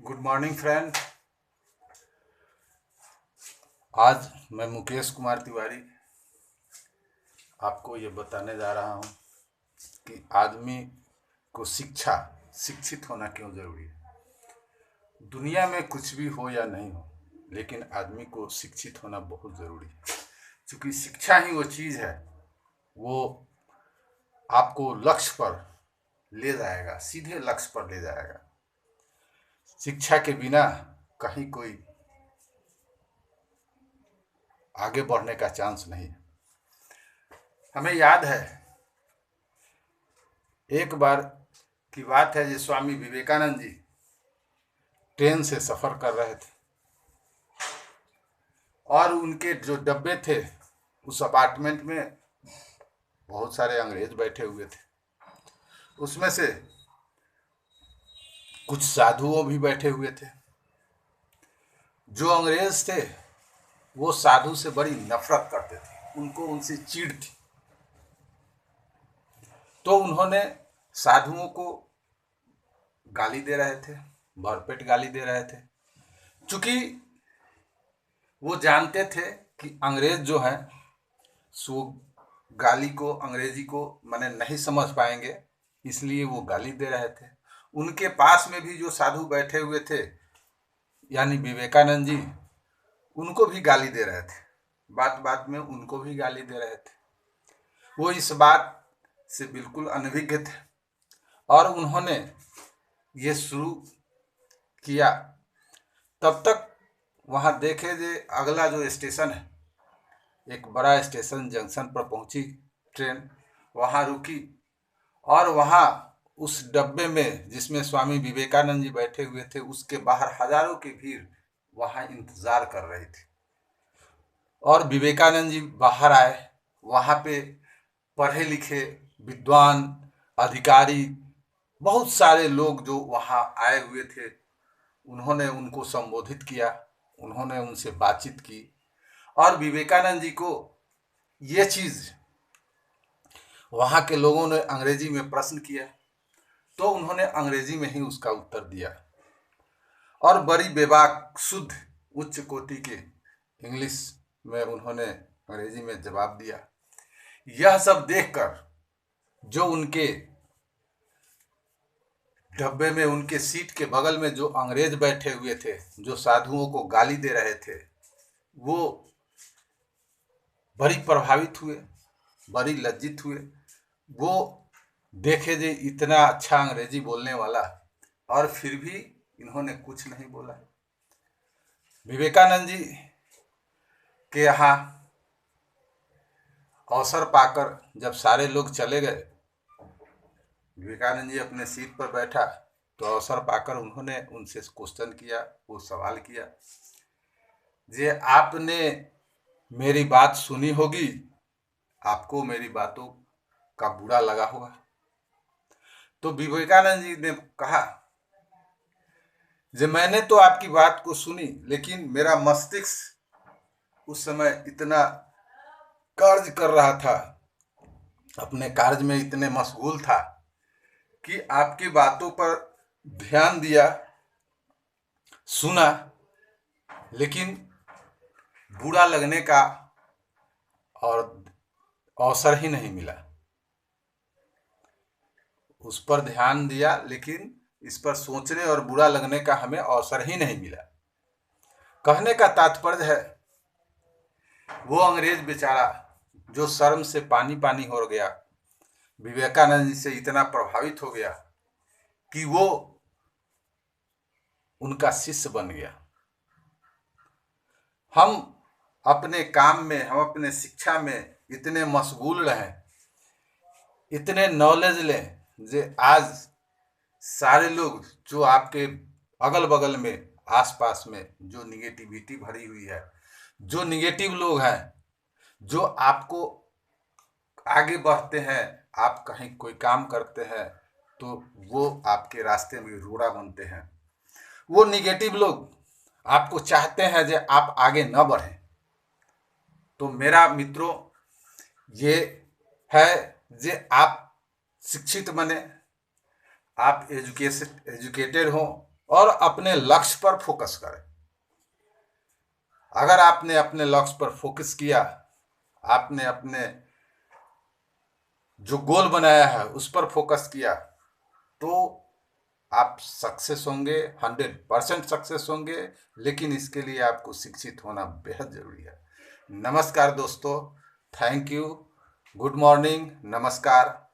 Good morning friend. आज मैं मुकेश कुमार तिवारी आपको ये बताने जा रहा हूँ कि आदमी को शिक्षित होना क्यों जरूरी है। दुनिया में कुछ भी हो या नहीं हो, लेकिन आदमी को शिक्षित होना बहुत जरूरी है, क्योंकि शिक्षा ही वो चीज़ है, वो आपको लक्ष्य पर ले जाएगा, सीधे लक्ष्य पर ले जाएगा। शिक्षा के बिना कहीं कोई आगे बढ़ने का चांस नहीं है। हमें याद है, एक बार की बात है, जो स्वामी विवेकानंद जी ट्रेन से सफर कर रहे थे और उनके जो डब्बे थे, उस अपार्टमेंट में बहुत सारे अंग्रेज बैठे हुए थे। उसमें से कुछ साधुओं भी बैठे हुए थे। जो अंग्रेज थे वो साधु से बड़ी नफरत करते थे, उनको उनसे चिढ़ थी। तो उन्होंने साधुओं को गाली दे रहे थे, भरपेट गाली दे रहे थे। चूंकि वो जानते थे कि अंग्रेज जो हैं सो गाली को, अंग्रेजी को माने नहीं समझ पाएंगे, इसलिए वो गाली दे रहे थे। उनके पास में भी जो साधु बैठे हुए थे, यानी विवेकानंद जी, उनको भी गाली दे रहे थे। बात बात में उनको भी गाली दे रहे थे। वो इस बात से बिल्कुल अनभिज्ञ थे और उन्होंने ये शुरू किया। तब तक वहाँ देखे जे अगला जो स्टेशन है, एक बड़ा स्टेशन जंक्शन पर पहुंची ट्रेन, वहाँ रुकी और वहाँ उस डब्बे में जिसमें स्वामी विवेकानंद जी बैठे हुए थे, उसके बाहर हजारों की भीड़ वहाँ इंतजार कर रही थी। और विवेकानंद जी बाहर आए। वहाँ पे पढ़े लिखे विद्वान, अधिकारी, बहुत सारे लोग जो वहाँ आए हुए थे, उन्होंने उनको संबोधित किया, उन्होंने उनसे बातचीत की। और विवेकानंद जी को ये चीज़ वहाँ के लोगों ने अंग्रेजी में प्रश्न किया, तो उन्होंने अंग्रेजी में ही उसका उत्तर दिया और बड़ी बेबाक शुद्ध उच्च कोटि के इंग्लिश में उन्होंने अंग्रेजी में जवाब दिया। यह सब देखकर जो उनके डब्बे में, उनके सीट के बगल में जो अंग्रेज बैठे हुए थे, जो साधुओं को गाली दे रहे थे, वो बड़ी प्रभावित हुए, बड़ी लज्जित हुए। वो देखे जे इतना अच्छा अंग्रेजी बोलने वाला, और फिर भी इन्होंने कुछ नहीं बोला। विवेकानंद जी के यहाँ अवसर पाकर जब सारे लोग चले गए, विवेकानंद जी अपने सीट पर बैठा, तो अवसर पाकर उन्होंने उनसे क्वेश्चन किया, वो सवाल किया, जे आपने मेरी बात सुनी होगी, आपको मेरी बातों का बुरा लगा होगा। तो विवेकानंद जी ने कहा, जे मैंने तो आपकी बात को सुनी, लेकिन मेरा मस्तिष्क उस समय इतना कार्य कर रहा था, अपने कार्य में इतने मशगूल था कि आपकी बातों पर ध्यान दिया, सुना, लेकिन बुरा लगने का और अवसर ही नहीं मिला। उस पर ध्यान दिया, लेकिन इस पर सोचने और बुरा लगने का हमें अवसर ही नहीं मिला। कहने का तात्पर्य है, वो अंग्रेज बेचारा जो शर्म से पानी पानी हो गया, विवेकानंद जी से इतना प्रभावित हो गया कि वो उनका शिष्य बन गया। हम अपने काम में, हम अपने शिक्षा में इतने मशगूल रहें, इतने नॉलेज लें, जे आज सारे लोग जो आपके अगल बगल में, आसपास में जो निगेटिविटी भरी हुई है, जो निगेटिव लोग हैं, जो आपको आगे बढ़ते हैं, आप कहीं कोई काम करते हैं तो वो आपके रास्ते में रोड़ा बनते हैं, वो निगेटिव लोग आपको चाहते हैं जे आप आगे न बढ़ें। तो मेरा मित्रों, ये है जे आप शिक्षित बने, आप एजुकेटेड हो, और अपने लक्ष्य पर फोकस करें। अगर आपने अपने लक्ष्य पर फोकस किया, आपने अपने जो गोल बनाया है उस पर फोकस किया, तो आप सक्सेस होंगे, 100% सक्सेस होंगे। लेकिन इसके लिए आपको शिक्षित होना बेहद जरूरी है। नमस्कार दोस्तों, थैंक यू, गुड मॉर्निंग, नमस्कार।